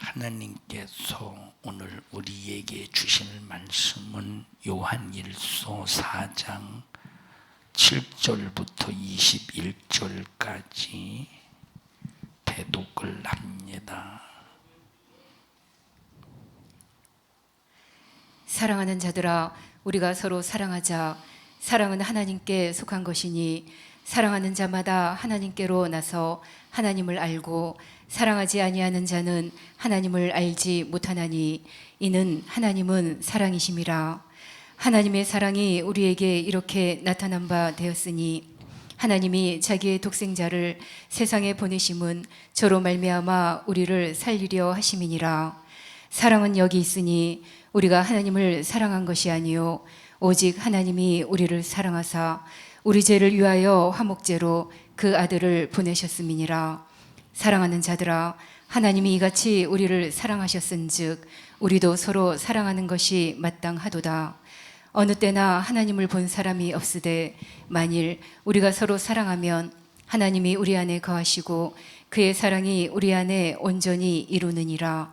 하나님께서 오늘 우리에게 주실 말씀은 요한일서 4장 7절부터 21절까지 대독을 합니다. 사랑하는 자들아, 우리가 서로 사랑하자. 사랑은 하나님께 속한 것이니 사랑하는 자마다 하나님께로 나서 하나님을 알고 사랑하지 아니하는 자는 하나님을 알지 못하나니 이는 하나님은 사랑이심이라. 하나님의 사랑이 우리에게 이렇게 나타난 바 되었으니 하나님이 자기의 독생자를 세상에 보내심은 저로 말미암아 우리를 살리려 하심이니라. 사랑은 여기 있으니 우리가 하나님을 사랑한 것이 아니요 오직 하나님이 우리를 사랑하사 우리 죄를 위하여 화목제로 그 아들을 보내셨음이니라. 사랑하는 자들아, 하나님이 이같이 우리를 사랑하셨은즉 우리도 서로 사랑하는 것이 마땅하도다. 어느 때나 하나님을 본 사람이 없으되 만일 우리가 서로 사랑하면 하나님이 우리 안에 거하시고 그의 사랑이 우리 안에 온전히 이루느니라.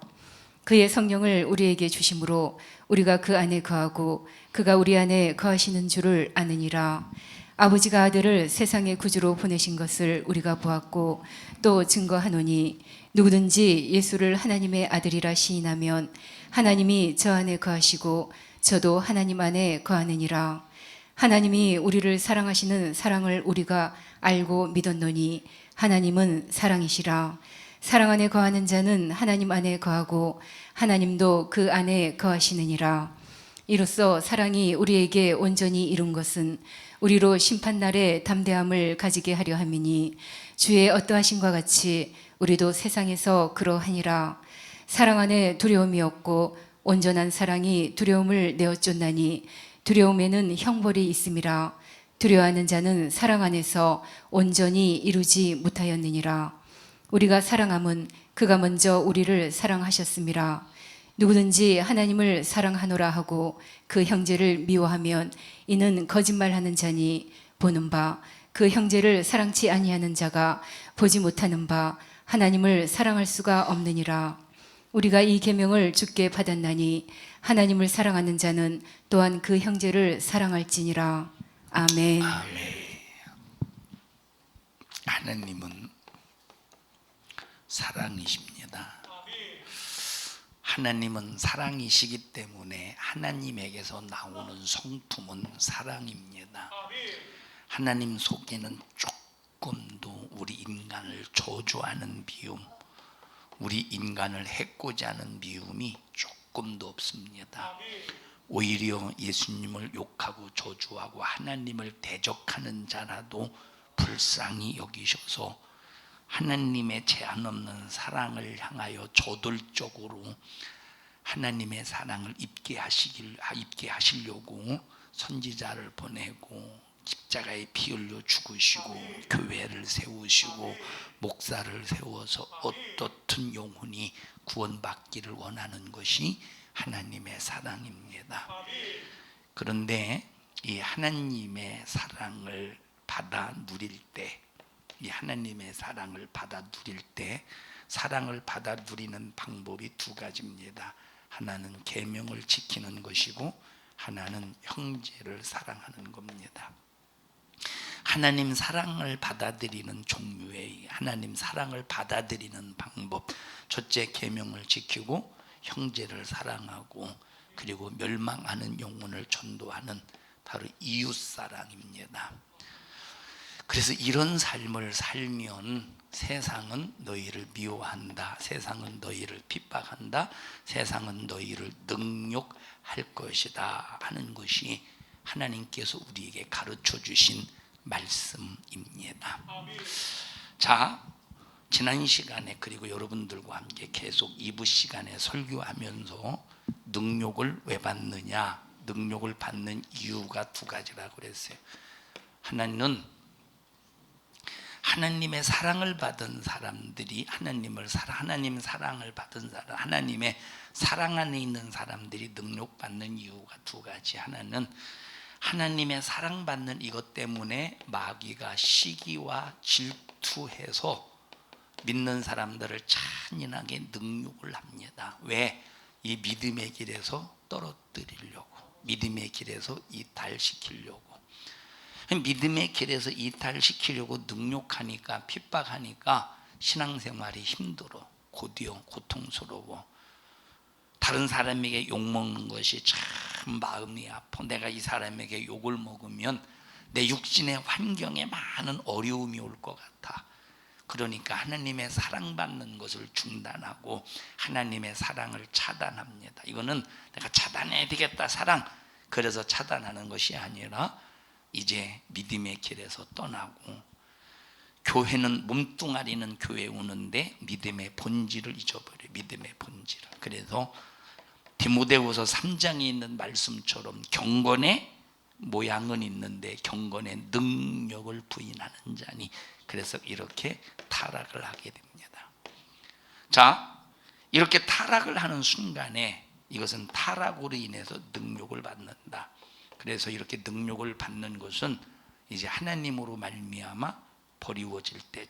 그의 성령을 우리에게 주심으로 우리가 그 안에 거하고 그가 우리 안에 거하시는 줄을 아느니라. 아버지가 아들을 세상의 구주로 보내신 것을 우리가 보았고 또 증거하노니 누구든지 예수를 하나님의 아들이라 시인하면 하나님이 저 안에 거하시고 저도 하나님 안에 거하느니라. 하나님이 우리를 사랑하시는 사랑을 우리가 알고 믿었노니 하나님은 사랑이시라. 사랑 안에 거하는 자는 하나님 안에 거하고 하나님도 그 안에 거하시느니라. 이로써 사랑이 우리에게 온전히 이룬 것은 우리로 심판날에 담대함을 가지게 하려 함이니 주의 어떠하심과 같이 우리도 세상에서 그러하니라. 사랑 안에 두려움이 없고 온전한 사랑이 두려움을 내어쫓나니 두려움에는 형벌이 있음이라. 두려워하는 자는 사랑 안에서 온전히 이루지 못하였느니라. 우리가 사랑함은 그가 먼저 우리를 사랑하셨음이라. 누구든지 하나님을 사랑하노라 하고 그 형제를 미워하면 이는 거짓말하는 자니 보는 바 그 형제를 사랑치 아니하는 자가 보지 못하는 바 하나님을 사랑할 수가 없느니라. 우리가 이 계명을 주께 받았나니 하나님을 사랑하는 자는 또한 그 형제를 사랑할지니라. 아멘. 하나님은 사랑이십니다. 하나님은 사랑이시기 때문에 하나님에게서 나오는 성품은 사랑입니다. 하나님 속에는 조금도 우리 인간을 저주하는 미움, 우리 인간을 해코지 하는 미움이 조금도 없습니다. 오히려 예수님을 욕하고 저주하고 하나님을 대적하는 자라도 불쌍히 여기셔서 하나님의 제한 없는 사랑을 향하여 저돌적으로 하나님의 사랑을 입게 하시려고 선지자를 보내고 십자가에 피 흘려 죽으시고 교회를 세우시고 목사를 세워서 어떻든 영혼이 구원받기를 원하는 것이 하나님의 사랑입니다. 그런데 이 하나님의 사랑을 받아 누릴 때, 이 하나님의 사랑을 받아 누릴 때 사랑을 받아 누리는 방법이 두 가지입니다. 하나는 계명을 지키는 것이고 하나는 형제를 사랑하는 겁니다. 하나님 사랑을 받아들이는 종류의 하나님 사랑을 받아들이는 방법, 첫째 계명을 지키고 형제를 사랑하고 그리고 멸망하는 영혼을 전도하는 바로 이웃사랑입니다. 그래서 이런 삶을 살면 세상은 너희를 미워한다, 세상은 너희를 핍박한다, 세상은 너희를 능욕할 것이다 하는 것이 하나님께서 우리에게 가르쳐 주신 말씀입니다. 자, 지난 시간에 그리고 여러분들과 함께 계속 2부 시간에 설교하면서 능욕을 왜 받느냐, 능욕을 받는 이유가 두 가지라고 그랬어요. 하나는 하나님의 사랑을 받은 사람들이 하나님 사랑을 받은 사람, 하나님의 사랑 안에 있는 사람들이 능욕받는 이유가 두 가지. 하나는 하나님의 사랑받는 이것 때문에 마귀가 시기와 질투해서 믿는 사람들을 잔인하게 능욕을 합니다. 왜? 이 믿음의 길에서 떨어뜨리려고, 믿음의 길에서 이탈시키려고. 믿음의 길에서 이탈시키려고 능욕하니까, 핍박하니까 신앙생활이 힘들어, 곧이요 고통스러워. 다른 사람에게 욕먹는 것이 참 마음이 아파. 내가 이 사람에게 욕을 먹으면 내 육신의 환경에 많은 어려움이 올 것 같아. 그러니까 하나님의 사랑받는 것을 중단하고 하나님의 사랑을 차단합니다. 이거는 내가 차단해야 되겠다, 사랑. 그래서 차단하는 것이 아니라 이제 믿음의 길에서 떠나고, 교회는, 몸뚱아리는 교회 오는데 믿음의 본질을 잊어버려요. 믿음의 본질을. 그래서 디모데후서 3장에 있는 말씀처럼 경건의 모양은 있는데 경건의 능력을 부인하는 자니, 그래서 이렇게 타락을 하게 됩니다. 자, 이렇게 타락을 하는 순간에 이것은 타락으로 인해서 능력을 받는다. 그래서 이렇게 능력을 받는 것은 이제 하나님으로 말미암아 버리워질 때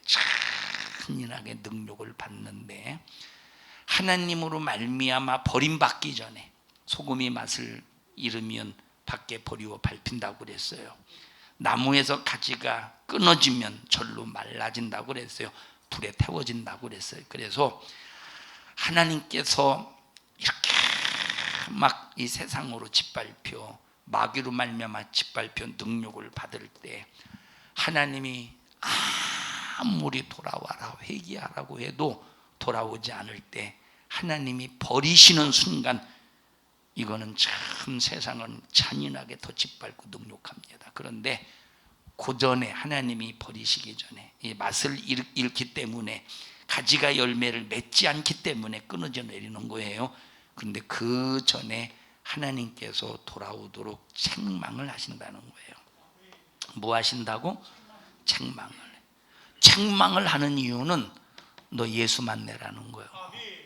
잔인하게 능력을 받는데, 하나님으로 말미암아 버림받기 전에, 소금이 맛을 잃으면 밖에 버리워 밟힌다고 그랬어요. 나무에서 가지가 끊어지면 절로 말라진다고 그랬어요. 불에 태워진다고 그랬어요. 그래서 하나님께서 이렇게 막 이 세상으로 짓밟혀, 마귀로 말미암아 짓밟혀 능력을 받을 때, 하나님이 아무리 돌아와라 회개하라고 해도 돌아오지 않을 때, 하나님이 버리시는 순간, 이거는 참 세상은 잔인하게 더 짓밟고 능욕합니다. 그런데 그 전에, 하나님이 버리시기 전에, 이 맛을 잃기 때문에, 가지가 열매를 맺지 않기 때문에 끊어져 내리는 거예요. 그런데 그 전에 하나님께서 돌아오도록 책망을 하신다는 거예요. 뭐 하신다고? 책망을 하는 이유는 너 예수 만내라는 거예요.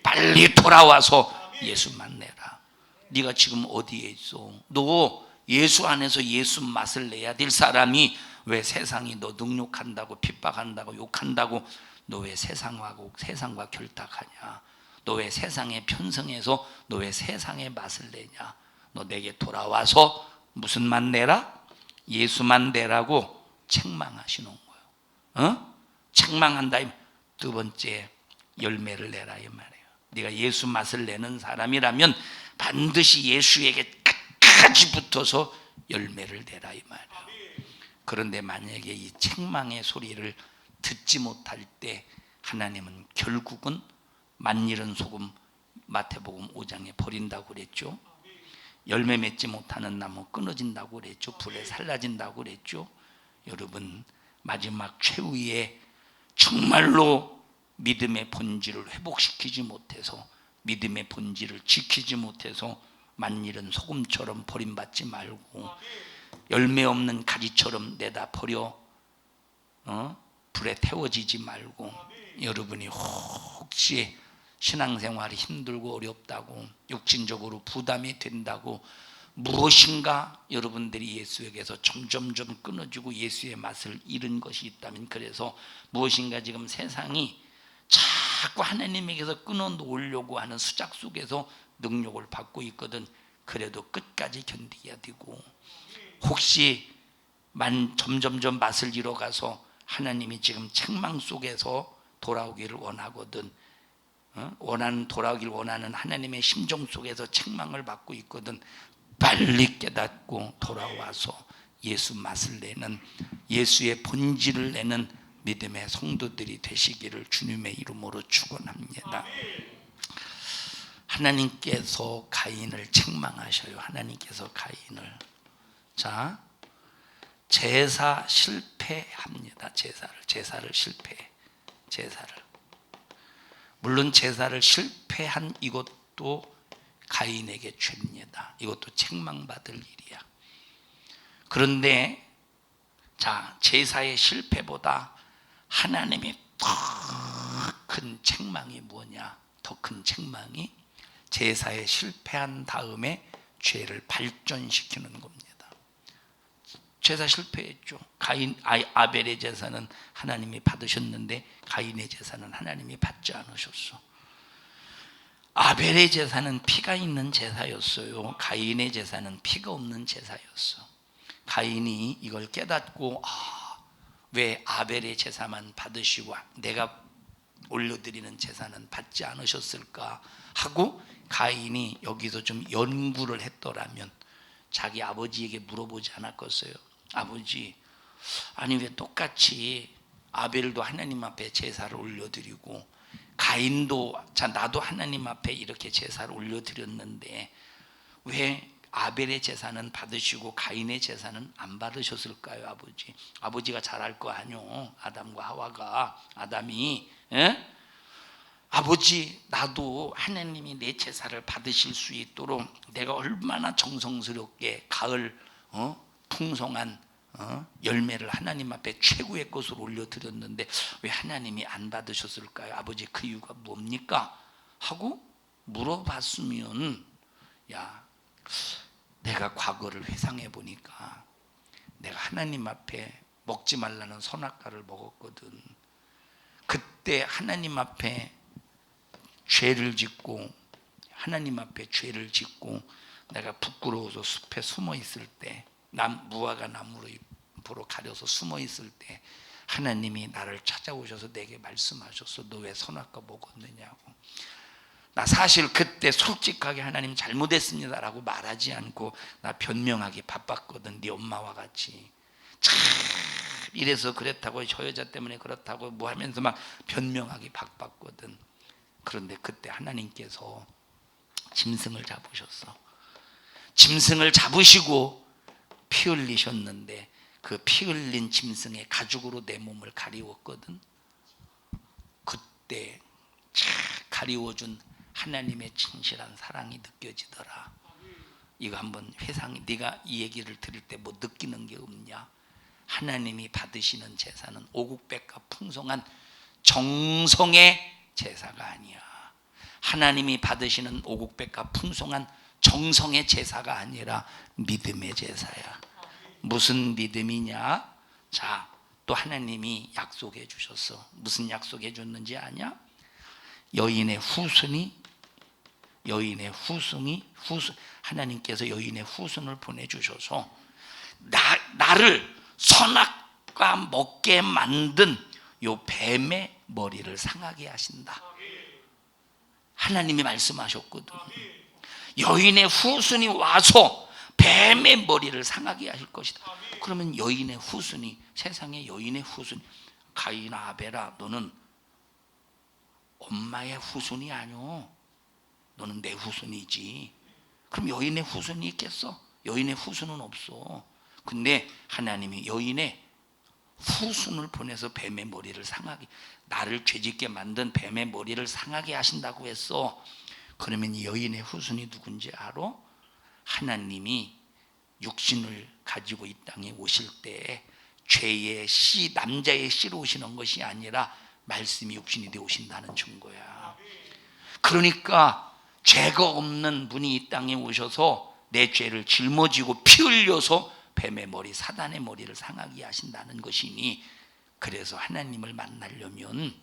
빨리 돌아와서 예수 만내라. 네가 지금 어디에 있어? 너 예수 안에서 예수 맛을 내야 될 사람이 왜 세상이 너 능욕한다고, 핍박한다고, 욕한다고, 너 왜 세상과 결탁하냐? 너 왜 세상에 편성해서 너 왜 세상의 맛을 내냐? 너 내게 돌아와서 무슨 맛 내라? 예수 맛 내라고 책망하시는 거예요. 책망한다. 두 번째, 열매를 내라 이 말이에요. 네가 예수 맛을 내는 사람이라면 반드시 예수에게 끝까지 붙어서 열매를 내라 이 말이에요. 그런데 만약에 이 책망의 소리를 듣지 못할 때, 하나님은 결국은 만일은 소금, 마태복음 5장에 버린다고 그랬죠. 열매 맺지 못하는 나무 끊어진다고 그랬죠. 불에 살라진다고 그랬죠. 여러분, 마지막 최후의 정말로 믿음의 본질을 회복시키지 못해서, 믿음의 본질을 지키지 못해서 만일은 소금처럼 버림받지 말고, 열매 없는 가지처럼 내다 버려 불에 태워지지 말고, 여러분이 혹시 신앙생활이 힘들고 어렵다고, 육신적으로 부담이 된다고, 무엇인가 여러분들이 예수에게서 점점점 끊어지고 예수의 맛을 잃은 것이 있다면, 그래서 무엇인가 지금 세상이 자꾸 하나님에게서 끊어놓으려고 하는 수작 속에서 능력을 받고 있거든. 그래도 끝까지 견디어야 되고, 혹시 점점점 맛을 잃어가서 하나님이 지금 책망 속에서 돌아오기를 원하거든, 돌아오기를 원하는 하나님의 심정 속에서 책망을 받고 있거든. 빨리 깨닫고 돌아와서 예수 맛을 내는, 예수의 본질을 내는 믿음의 성도들이 되시기를 주님의 이름으로 축원합니다. 하나님께서 가인을 책망하셔요. 하나님께서 가인을. 자, 제사 실패합니다. 제사를 실패해. 물론 제사를 실패한 이것도 가인에게 죄입니다. 이것도 책망받을 일이야. 그런데 자, 제사의 실패보다 하나님이 더 큰 책망이 뭐냐? 더 큰 책망이 제사에 실패한 다음에 죄를 발전시키는 겁니다. 제사 실패했죠. 아벨의 제사는 하나님이 받으셨는데 가인의 제사는 하나님이 받지 않으셨어. 아벨의 제사는 피가 있는 제사였어요. 가인의 제사는 피가 없는 제사였어. 가인이 이걸 깨닫고 왜 아벨의 제사만 받으시고 내가 올려드리는 제사는 받지 않으셨을까 하고 가인이 여기서 좀 연구를 했더라면 자기 아버지에게 물어보지 않았겠어요? 아버지, 아니 왜 똑같이 아벨도 하나님 앞에 제사를 올려드리고 가인도 나도 하나님 앞에 이렇게 제사를 올려드렸는데 왜 아벨의 제사는 받으시고 가인의 제사는 안 받으셨을까요? 아버지, 아버지가 잘 알 거 아니요. 아담과 하와가, 아담이 아버지, 나도 하나님이 내 제사를 받으실 수 있도록 내가 얼마나 정성스럽게 가을 풍성한 열매를 하나님 앞에 최고의 것으로 올려드렸는데 왜 하나님이 안 받으셨을까요? 아버지, 그 이유가 뭡니까? 하고 물어봤으면, 야, 내가 과거를 회상해 보니까 내가 하나님 앞에 먹지 말라는 선악과를 먹었거든. 그때 하나님 앞에 죄를 짓고 하나님 앞에 죄를 짓고 내가 부끄러워서 숲에 숨어 있을 때, 무화과 나무로 보러 가려서 숨어 있을 때 하나님이 나를 찾아오셔서 내게 말씀하셨어. 너 왜 선악과 먹었느냐고. 나 사실 그때 솔직하게 하나님 잘못했습니다라고 말하지 않고 나 변명하기 바빴거든. 네 엄마와 같이 참 이래서 그랬다고, 저 여자 때문에 그렇다고 뭐 하면서 막 변명하기 바빴거든. 그런데 그때 하나님께서 짐승을 잡으셨어. 짐승을 잡으시고 피 흘리셨는데 그 피 흘린 짐승의 가죽으로 내 몸을 가리웠거든. 그때 가리워준 하나님의 진실한 사랑이 느껴지더라. 이거 한번 네가 이 얘기를 들을 때 뭐 느끼는 게 없냐? 하나님이 받으시는 제사는 오국백과 풍성한 정성의 제사가 아니야. 하나님이 받으시는 오국백과 풍성한 정성의 제사가 아니라 믿음의 제사야. 무슨 믿음이냐? 자, 또 하나님이 약속해 주셨어. 무슨 약속해 줬는지 아냐? 하나님께서 여인의 후손을 보내주셔서 나를 선악과 먹게 만든 요 뱀의 머리를 상하게 하신다. 하나님이 말씀하셨거든. 여인의 후손이 와서 뱀의 머리를 상하게 하실 것이다. 그러면 여인의 후손이, 세상에 여인의 후손, 가인아 아벨아, 너는 엄마의 후손이 아니오. 너는 내 후손이지. 그럼 여인의 후손이 있겠어? 여인의 후손은 없어. 근데 하나님이 여인의 후손을 보내서 뱀의 머리를 상하게, 나를 죄짓게 만든 뱀의 머리를 상하게 하신다고 했어. 그러면 여인의 후손이 누군지 알아? 하나님이 육신을 가지고 이 땅에 오실 때 죄의 씨, 남자의 씨로 오시는 것이 아니라 말씀이 육신이 되어 오신다는 증거야. 그러니까 죄가 없는 분이 이 땅에 오셔서 내 죄를 짊어지고 피 흘려서 뱀의 머리, 사단의 머리를 상하게 하신다는 것이니, 그래서 하나님을 만나려면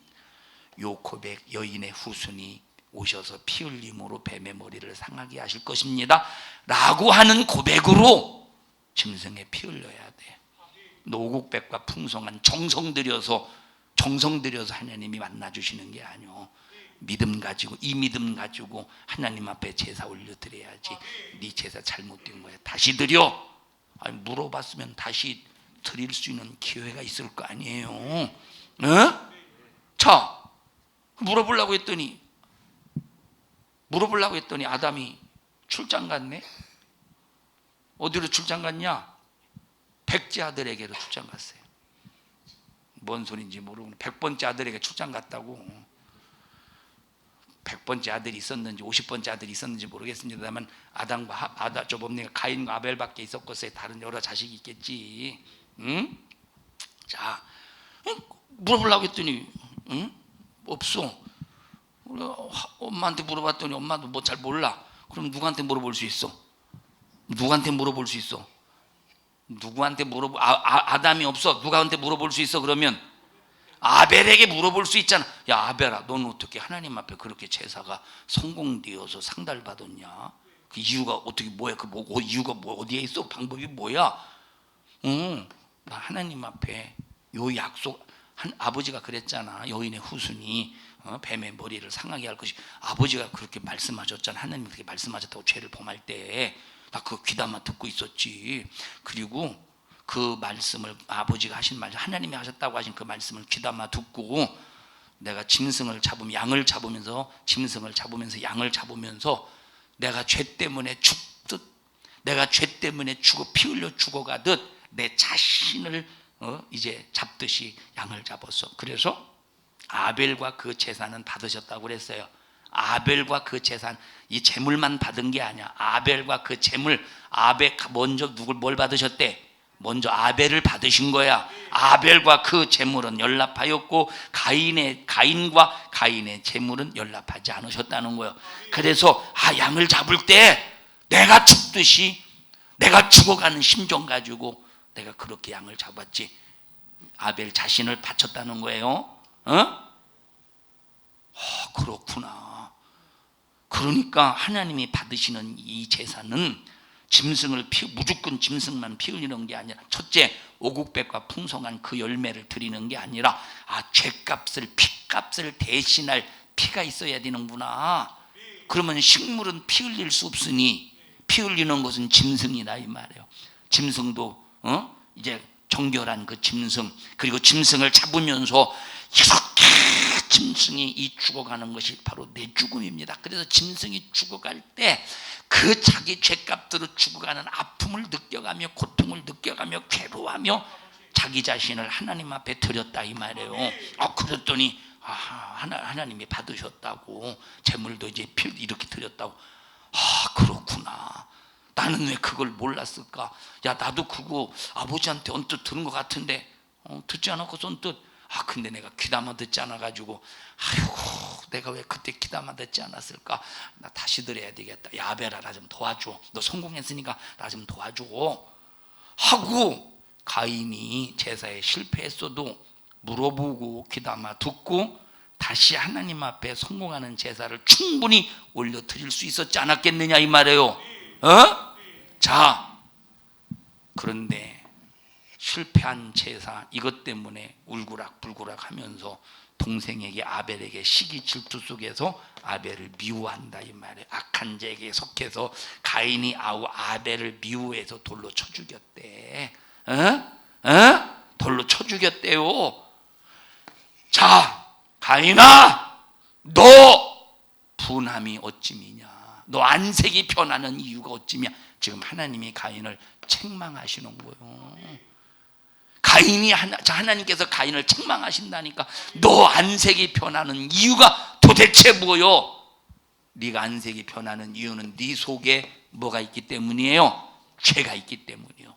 요 고백, 여인의 후손이 오셔서 피 흘림으로 뱀의 머리를 상하게 하실 것입니다 라고 하는 고백으로 짐승에 피 흘려야 돼. 노국백과 풍성한 정성 들여서 하나님이 만나주시는 게 아니오. 믿음 가지고, 이 믿음 가지고 하나님 앞에 제사 올려드려야지. 네 제사 잘못된 거야, 다시 드려. 아니, 물어봤으면 다시 드릴 수 있는 기회가 있을 거 아니에요. 자, 물어보려고 했더니 아담이 출장 갔네. 어디로 출장 갔냐? 백째 아들에게로 출장 갔어요. 뭔 소린지 모르고 100번째 아들에게 출장 갔다고. 100번째 아들이 있었는지 50번째 아들이 있었는지 모르겠습니다만 가인과 아벨밖에 있었겠어요. 다른 여러 자식이 있겠지. 자, 물어보려고 했더니 없어. 엄마한테 물어봤더니 엄마도 뭐 잘 몰라. 그럼 누구한테 물어볼 수 있어? 누구한테 아담이 없어. 누구한테 물어볼 수 있어? 그러면 아벨에게 물어볼 수 있잖아. 야 아벨아, 너는 어떻게 하나님 앞에 그렇게 제사가 성공되어서 상달을 받았냐? 그 이유가 어떻게 뭐야? 이유가 어디에 있어? 방법이 뭐야? 나 하나님 앞에 요 약속, 아버지가 그랬잖아. 여인의 후손이 뱀의 머리를 상하게 할 것이, 아버지가 그렇게 말씀하셨잖아. 하나님이 그렇게 말씀하셨다고 죄를 범할 때 나 그거 귀담아 듣고 있었지. 그리고 그 말씀을, 아버지가 하신 말씀, 하나님이 하셨다고 하신 그 말씀을 귀담아 듣고 내가 짐승을 잡으면, 양을 잡으면서, 짐승을 잡으면서 양을 잡으면서 내가 죄 때문에 죽듯, 내가 죄 때문에 피 흘려 죽어가듯 내 자신을 이제 잡듯이 양을 잡았어. 그래서 아벨과 그 제사는 받으셨다고 그랬어요. 아벨과 그 제사, 이 제물만 받은 게 아니야. 아벨과 그 제물, 아벨 먼저 뭘 받으셨대? 먼저 아벨을 받으신 거야. 아벨과 그 제물은 연락하였고 가인과 가인의 제물은 연락하지 않으셨다는 거예요. 그래서 양을 잡을 때 내가 죽듯이, 내가 죽어가는 심정 가지고 내가 그렇게 양을 잡았지, 아벨 자신을 바쳤다는 거예요. 그렇구나. 그러니까 하나님이 받으시는 이 제사는 짐승을 무조건 짐승만 피 흘리는 게 아니라, 첫째 오곡백과 풍성한 그 열매를 드리는 게 아니라 죄값을, 피값을 대신할 피가 있어야 되는구나. 그러면 식물은 피 흘릴 수 없으니 피 흘리는 것은 짐승이다 이 말이에요. 짐승도 이제 정결한 그 짐승, 그리고 짐승을 잡으면서 이렇게 짐승이 이 죽어가는 것이 바로 내 죽음입니다. 그래서 짐승이 죽어갈 때 그 자기 죄값대로 죽어가는 아픔을 느껴가며, 고통을 느껴가며, 괴로워하며 자기 자신을 하나님 앞에 드렸다 이 말이에요. 그랬더니 하나님이 받으셨다고, 제물도 이제 이렇게 드렸다고. 그렇구나. 나는 왜 그걸 몰랐을까? 야, 나도 그거 아버지한테 언뜻 들은 것 같은데 듣지 않았고 언뜻, 근데 내가 귀담아 듣지 않아가지고, 아이고 내가 왜 그때 귀담아 듣지 않았을까? 나 다시 들어야 되겠다. 야 아벨아, 나 좀 도와줘. 너 성공했으니까 나 좀 도와줘 하고, 가인이 제사에 실패했어도 물어보고 귀담아 듣고 다시 하나님 앞에 성공하는 제사를 충분히 올려드릴 수 있었지 않았겠느냐 이 말이에요. 자, 그런데 실패한 제사, 이것 때문에 울고락불고락 하면서 동생에게, 아벨에게 시기 질투 속에서 아벨을 미워한다 이 말이에요. 악한 자에게 속해서 가인이 아벨을 미워해서 돌로 쳐 죽였대. 돌로 쳐 죽였대요. 자, 가인아, 너 분함이 어찌미냐? 너 안색이 변하는 이유가 어찌냐? 지금 하나님이 가인을 책망하시는 거예요. 하나님께서 가인을 책망하신다니까. 너 안색이 변하는 이유가 도대체 뭐요? 네가 안색이 변하는 이유는 네 속에 뭐가 있기 때문이에요? 죄가 있기 때문이에요.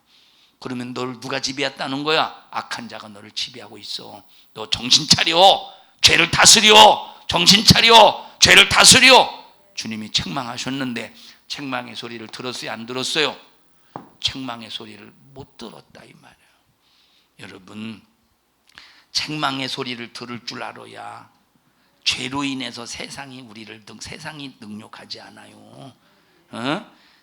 그러면 너를 누가 지배했다는 거야? 악한 자가 너를 지배하고 있어. 너 정신 차려. 죄를 다스려. 정신 차려. 죄를 다스려. 주님이 책망하셨는데 책망의 소리를 들었어요? 안 들었어요? 책망의 소리를 못 들었다 이 말이에요. 여러분, 책망의 소리를 들을 줄 알아야 죄로 인해서 세상이 능욕하지 않아요.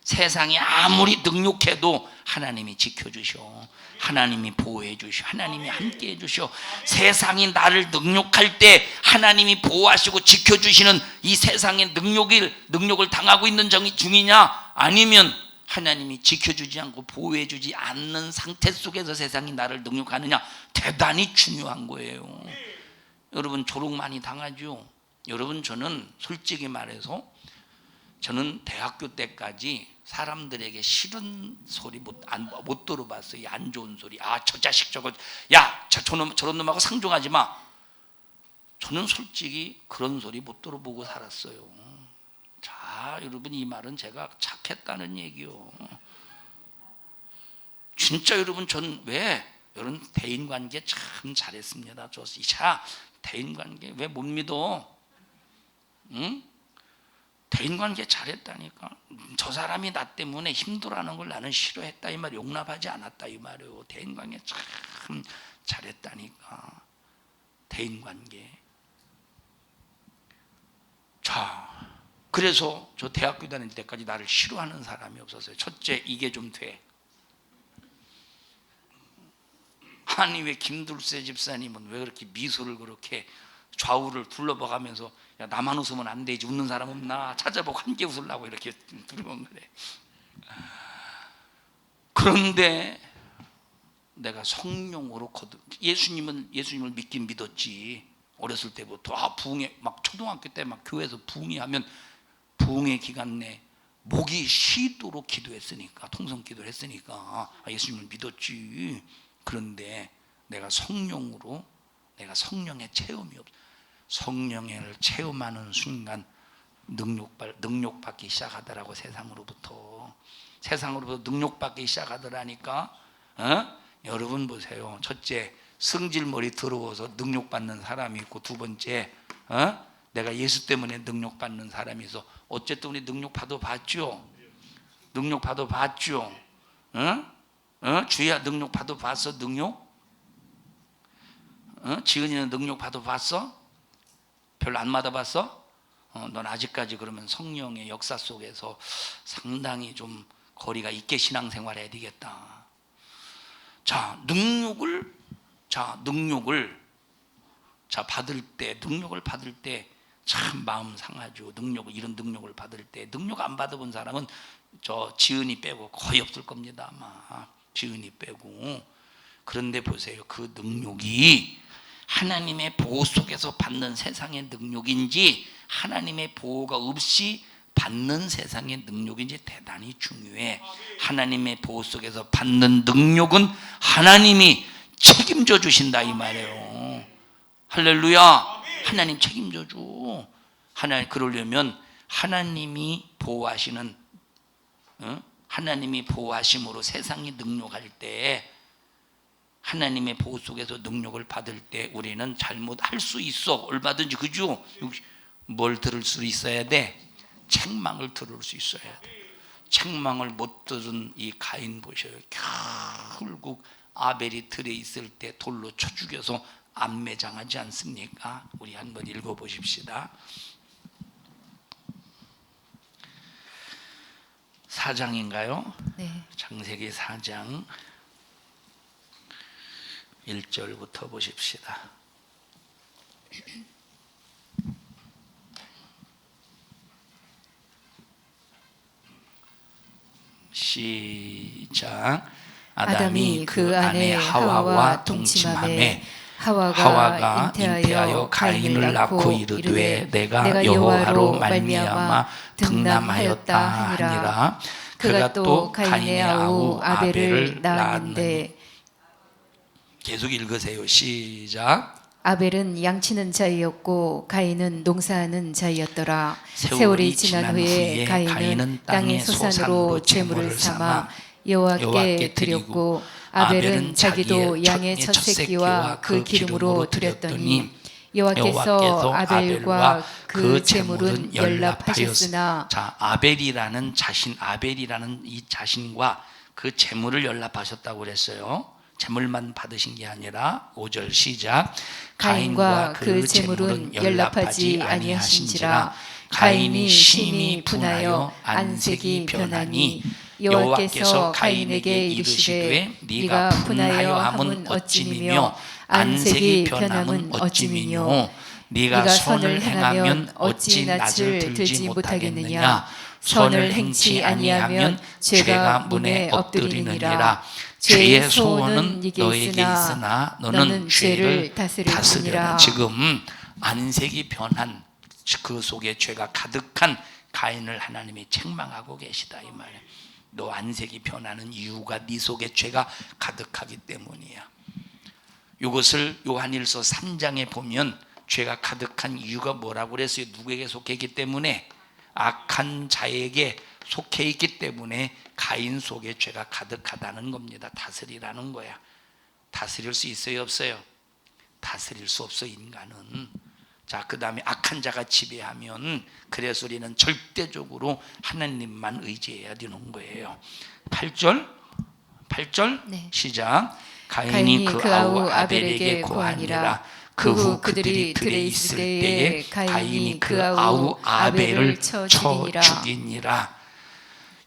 세상이 아무리 능욕해도 하나님이 지켜주셔. 하나님이 보호해 주셔. 하나님이 함께 해주셔. 세상이 나를 능욕할 때 하나님이 보호하시고 지켜주시는 이 세상의 능욕을 당하고 있는 중이냐? 아니면 하나님이 지켜주지 않고 보호해주지 않는 상태 속에서 세상이 나를 능욕하느냐? 대단히 중요한 거예요. 여러분, 조롱 많이 당하죠? 여러분, 저는 솔직히 말해서 저는 대학교 때까지 사람들에게 싫은 소리 못 들어봤어요. 안 좋은 소리. 저 자식 저거, 야 저런 놈하고 상종하지 마. 저는 솔직히 그런 소리 못 들어보고 살았어요. 자, 여러분, 이 말은 제가 착했다는 얘기요. 진짜 여러분, 전 여러분 대인관계 참 잘했습니다. 대인관계 왜 못 믿어? 응? 대인관계 잘했다니까. 저 사람이 나 때문에 힘들어하는 걸 나는 싫어했다 이 말, 용납하지 않았다 이 말이에요. 대인관계 참 잘했다니까. 대인관계. 자, 그래서 저 대학교 다닐 때까지 나를 싫어하는 사람이 없었어요. 첫째, 이게 좀 돼. 아니 왜 김둘세 집사님은 왜 그렇게 미소를 그렇게 좌우를 둘러봐가면서 야 나만 웃으면 안 되지, 웃는 사람 없나 찾아보고 함께 웃으려고 이렇게 두려운 그래. 그런데 내가 성령으로 예수님을 믿긴 믿었지. 어렸을 때부터 부흥회 막 초등학교 때 막 교회에서 부흥회 하면 부흥회 기간 내 목이 쉬도록 기도했으니까, 통성 기도를 했으니까 예수님을 믿었지. 그런데 내가 성령의 체험이 없어. 성령을 체험하는 순간 능력받기 시작하더라고. 세상으로부터 능력받기 시작하더라니까. 여러분 보세요. 첫째, 성질머리 더러워서 능력받는 사람이 있고, 두 번째, 내가 예수 때문에 능력받는 사람이 있어. 어쨌든 우리 능력받아 봤죠? 주희야 능력받아 봤어? 능력? 지은이는 능력받아 봤어? 별로 안 받아봤어? 넌 아직까지 그러면 성령의 역사 속에서 상당히 좀 거리가 있게 신앙생활 해야 되겠다. 능력을 받을 때 참 마음 상하죠. 이런 능력을 받을 때, 능력 안 받아본 사람은 저 지은이 빼고 거의 없을 겁니다. 아마 지은이 빼고. 그런데 보세요, 그 능력이 하나님의 보호 속에서 받는 세상의 능력인지 하나님의 보호가 없이 받는 세상의 능력인지 대단히 중요해. 하나님의 보호 속에서 받는 능력은 하나님이 책임져 주신다 이 말이에요. 할렐루야. 하나님 책임져 줘. 그러려면 하나님이 보호하심으로 세상이 능력할 때, 하나님의 보호 속에서 능력을 받을 때 우리는 잘못할 수 있어. 얼마든지. 그죠? 뭘 들을 수 있어야 돼? 책망을 들을 수 있어야 돼. 책망을 못 들은 이 가인 보셔요. 결국 아벨이 들에 있을 때 돌로 쳐 죽여서 안매장하지 않습니까? 우리 한번 읽어보십시다. 4장인가요? 네. 창세기 4장 1절부터 보십시다. 시작. 아담이 그 아내 하와와 동침하매 하와가 잉태하여 가인을 낳고 이르되 내가 여호와로 말미암아 등남하였다 하니라. 그가 또 가인의 아우 아벨을 낳았는데. 계속 읽으세요. 시작. 아벨은 양치는 자이었고 가인은 농사하는 자이었더라. 세월이 지난 후에 가인은 땅의 소산으로 제물을 삼아 여호와께 드렸고, 아벨은 자기도 양의 첫 새끼와 그 기름으로 드렸더니 여호와께서 아벨과 그 제물은 연락하셨으나. 아벨이라는 이 자신과 그 제물을 연락하셨다고 그랬어요. 제물만 받으신 게 아니라 5절 시작. 가인과 그 제물은 연락하지 아니하신지라. 가인이 심히 분하여 안색이 변하니 여호와께서 가인에게 이르시되 네가 분하여 함은 어찌미며 안색이 변함은 어찌미뇨. 네가 선을 행하면 어찌 낯을 들지 못하겠느냐. 선을 행치 아니하면 죄가 문에 엎드리느니라. 죄의 소원은 너에게 있으나 너는 죄를 다스리라. 지금 안색이 변한 그 속에 죄가 가득한 가인을 하나님이 책망하고 계시다 이 말이에요. 너 안색이 변하는 이유가 네 속에 죄가 가득하기 때문이야. 이것을 요한일서 3장에 보면 죄가 가득한 이유가 뭐라고 그랬어요? 누구에게 속해 있기 때문에? 악한 자에게 속해 있기 때문에 가인 속에 죄가 가득하다는 겁니다. 다스리라는 거야. 다스릴 수 있어요, 없어요? 다스릴 수 없어. 인간은 자, 그 다음에 악한 자가 지배하면 그래서 우리는 절대적으로 하나님만 의지해야 되는 거예요. 8절 네. 시작. 가인이 그 아우 아벨에게 고하니라. 그 후 그들이 들에 있을 때에 가인이 그 아우 아벨을 쳐 죽이니라.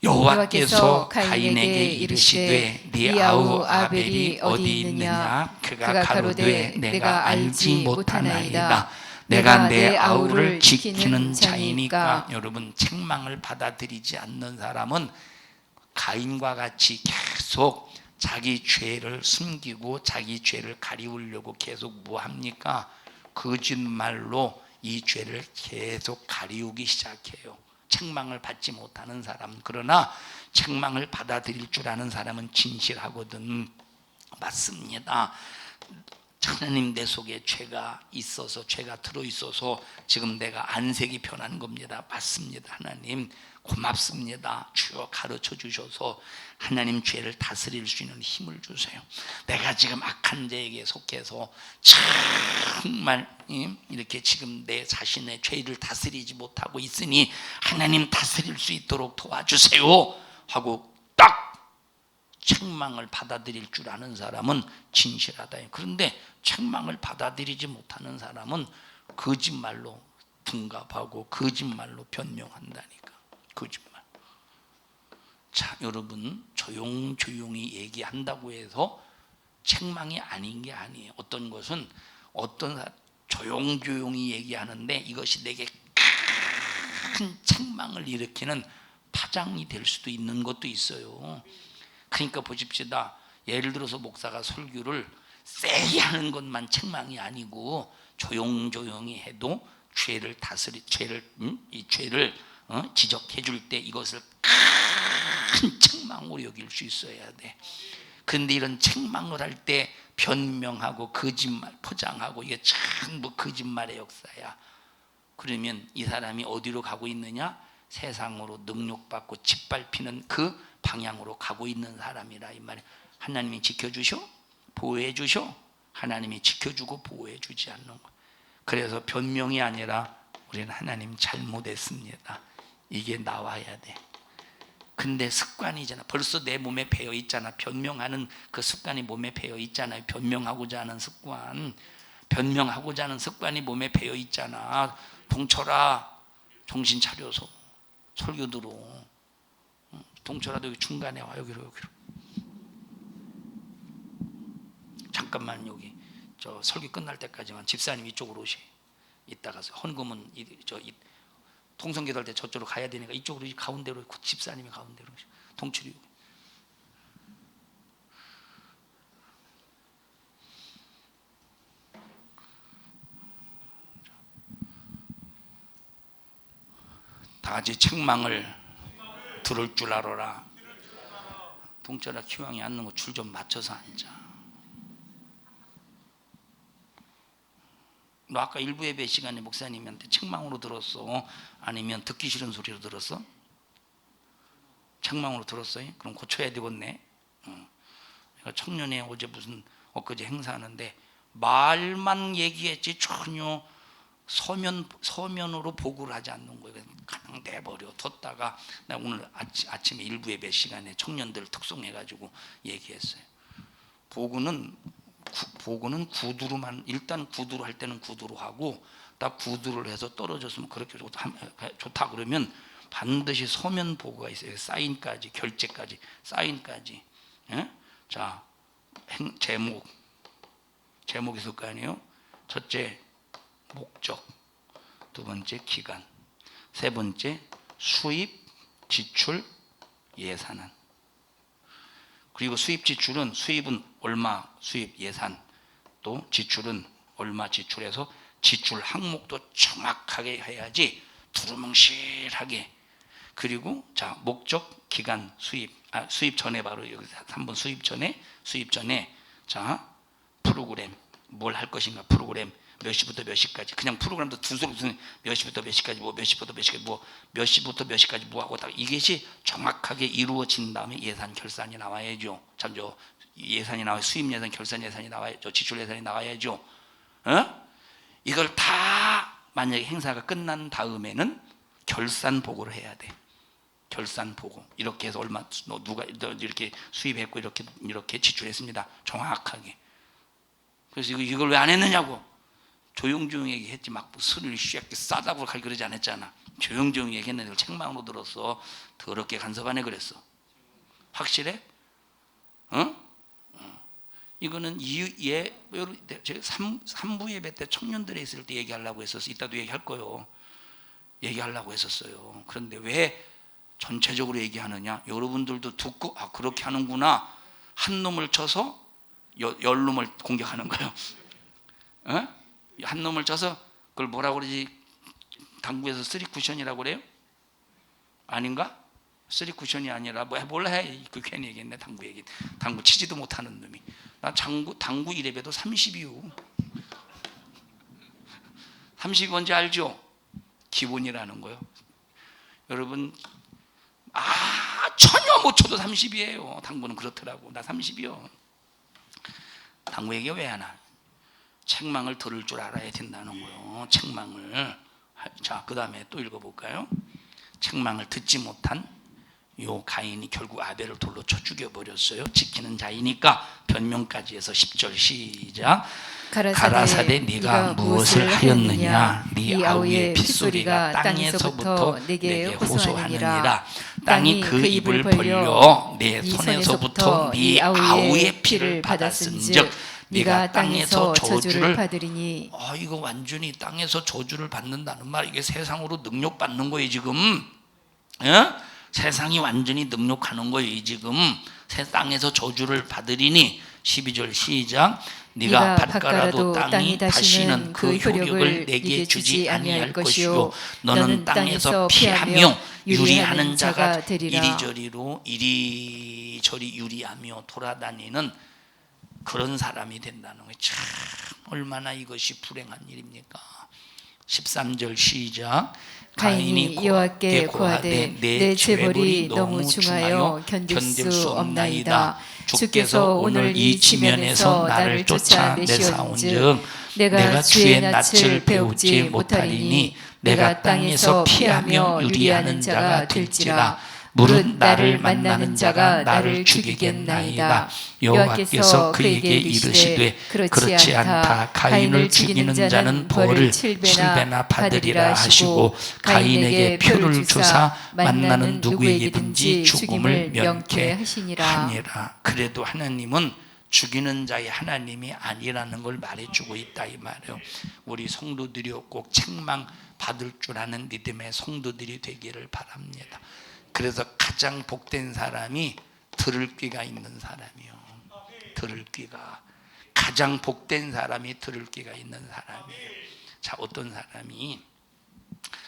여호와께서 가인에게 이르시되 네 아우 아벨이 어디 있느냐? 그가 가로되 내가 알지 못하나이다. 내가 내 아우를 지키는 자이니까. 여러분, 책망을 받아들이지 않는 사람은 가인과 같이 계속 자기 죄를 숨기고 자기 죄를 가리우려고 계속 뭐합니까? 거짓말로 이 죄를 계속 가리우기 시작해요. 책망을 받지 못하는 사람, 그러나 책망을 받아들일 줄 아는 사람은 진실하거든. 맞습니다. 하나님, 내 속에 죄가 있어서, 죄가 들어있어서 지금 내가 안색이 변한 겁니다. 맞습니다. 하나님 고맙습니다. 주여 가르쳐 주셔서 하나님 죄를 다스릴 수 있는 힘을 주세요. 내가 지금 악한 자에게 속해서 정말 이렇게 지금 내 자신의 죄를 다스리지 못하고 있으니 하나님 다스릴 수 있도록 도와주세요 하고 딱 책망을 받아들일 줄 아는 사람은 진실하다. 그런데 책망을 받아들이지 못하는 사람은 거짓말로 둔갑하고 거짓말로 변명한다니까. 거짓말. 자, 여러분, 조용조용히 얘기한다고 해서 책망이 아닌 게 아니에요. 어떤 것은 조용조용히 얘기하는데 이것이 내게 큰 책망을 일으키는 파장이 될 수도 있는 것도 있어요. 그러니까 보십시다. 예를 들어서 목사가 설교를 세게 하는 것만 책망이 아니고 조용조용히 해도 죄를 이 죄를 지적해 줄 때 이것을 큰 책망으로 여길 수 있어야 돼. 그런데 이런 책망을 할 때 변명하고 거짓말 포장하고 이게 전부 거짓말의 역사야. 그러면 이 사람이 어디로 가고 있느냐? 세상으로 능욕받고 짓밟히는 그 방향으로 가고 있는 사람이라 이 말이야. 하나님이 지켜주셔? 보호해주셔? 하나님이 지켜주고 보호해주지 않는 거. 그래서 변명이 아니라 우리는 하나님 잘못했습니다, 이게 나와야 돼. 근데 습관이잖아. 벌써 내 몸에 배어 있잖아. 변명하는 그 습관이 몸에 배어 있잖아요. 변명하고자 하는 습관, 변명하고자 하는 습관이 몸에 배어 있잖아. 동철아, 정신 차려서 설교 들어. 동철아도 여기 중간에 와. 여기로. 잠깐만 여기 저 설교 끝날 때까지만 집사님 이쪽으로 오시. 이따가 헌금은 통성기도 할 때 저쪽으로 가야 되니까 이쪽으로 가운데로, 집사님이 가운데로 오시. 동철이 다 같이 책망을 들을 줄 알아라. 동철아, 기왕이 앉는 거 줄 좀 맞춰서 앉아. 너 아까 일부 예배 시간에 목사님한테 책망으로 들었어? 아니면 듣기 싫은 소리로 들었어? 책망으로 들었어요? 그럼 고쳐야 되겠네. 청년회 어제 엊그제 행사하는데 말만 얘기했지 전혀 서면으로 보고를 하지 않는 거예요. 그냥 내버려 뒀다가 나 오늘 아침에 일부 예배 시간에 청년들 특송해가지고 얘기했어요. 보고는 구두로만, 일단 구두로 할 때는 구두로 하고 딱 구두를 해서 떨어졌으면 그렇게 좋다 그러면 반드시 서면 보고가 있어요. 사인까지, 결제까지, 사인까지. 예? 자, 제목 있을 거 아니에요. 첫째 목적, 두 번째 기간, 세 번째 수입, 지출, 예산안. 그리고 수입 지출은, 수입은 얼마 수입 예산, 또 지출은 얼마 지출해서 지출 항목도 정확하게 해야지 두루뭉실하게. 그리고 자, 목적, 기간, 수입 전에, 바로 여기 3번 수입 전에 자, 프로그램, 뭘 할 것인가, 프로그램 몇 시부터 몇 시까지. 그냥 프로그램도 두 소리 무슨 몇 시부터 몇 시까지 뭐, 몇 시부터 몇 시까지 뭐, 몇 시부터 몇 시까지 뭐 하고 딱 이것이 정확하게 이루어진 다음에 예산 결산이 나와야죠. 참죠. 예산이 나와, 수입 예산, 결산 예산이 나와야죠. 지출 예산이 나와야죠. 이걸 다 만약에 행사가 끝난 다음에는 결산 보고를 해야 돼. 결산 보고. 이렇게 해서 얼마 누가 이렇게 수입했고 이렇게 지출했습니다. 정확하게. 그래서 이걸 왜 안 했느냐고 조용조용 얘기했지. 막 술을 쉬게 싸다고 그러지 않았잖아. 조용조용 얘기했는데 책망으로 들었어. 더럽게 간섭하네 그랬어. 확실해? 이거는 제가 3부 예배 때 청년들에 있을 때 얘기하려고 했었어. 이따도 얘기할 거예요. 얘기하려고 했었어요. 그런데 왜 전체적으로 얘기하느냐? 여러분들도 듣고 그렇게 하는구나. 한 놈을 쳐서 열 놈을 공격하는 거예요. 한 놈을 쳐서 그걸 뭐라고 그러지? 당구에서 3쿠션이라고 그래요? 아닌가? 3쿠션이 아니라 몰라 해. 그 괜히 얘기했네. 당구 얘기. 당구 치지도 못하는 놈이. 나 당구 1렙에도 30이요. 30이 뭔지 알죠? 기본이라는 거요. 여러분 전혀 못 쳐도 30이에요. 당구는 그렇더라고. 나 30이요. 당구 얘기 왜 하나? 책망을 들을 줄 알아야 된다는 거요. 책망을. 자, 그 다음에 또 읽어볼까요? 책망을 듣지 못한 요 가인이 결국 아벨을 돌로 쳐 죽여버렸어요. 지키는 자이니까 변명까지 해서 10절 시작. 가라사대 네가 무엇을 하였느냐? 네 아우의 핏소리가 땅에서부터 내게 호소하느니라. 땅이 그 입을 벌려 내 손에서부터 네 아우의 피를 받았은즉 네가 땅에서 저주를 받으리니. 이거 완전히 땅에서 저주를 받는다는 말. 이게 세상으로 능욕받는 거예요 지금. 세상이 완전히 능욕하는 거예요 지금. 땅에서 저주를 받으리니. 12절 시작. 네가 밭가라도 땅이 다시는 그 효력을 내게 주지 아니할 것이요 너는 땅에서 피하며 유리하는 자가 되리라. 이리저리 유리하며 돌아다니는 그런 사람이 된다는 거예요. 참 얼마나 이것이 불행한 일입니까? 13절 시작. 가인이 여호와께 고하되 내 죄벌이 너무 중하여 견딜 수 없나이다. 주께서 오늘 이 지면에서 나를 쫓아내시온즉 내가 주의 낯을 배우지 못하리니 내가 땅에서 피하며 유리하는 자가 될지라. 무릇 나를 만나는 자가 나를 죽이겠나이다. 여호와께서 그에게 이르시되 그렇지 않다. 가인을 죽이는 자는 벌을 7배나 받으리라 하시고 가인에게 표를 주사 만나는 누구에게든지 죽음을 명쾌하시니라. 그래도 하나님은 죽이는 자의 하나님이 아니라는 걸 말해주고 있다 이 말이에요. 우리 성도들이요 꼭 책망 받을 줄 아는 믿음의 성도들이 되기를 바랍니다. 그래서 가장 복된 사람이 들을 귀가 있는 사람이요. 들을 귀가. 가장 복된 사람이 들을 귀가 있는 사람이에요. 자, 어떤 사람이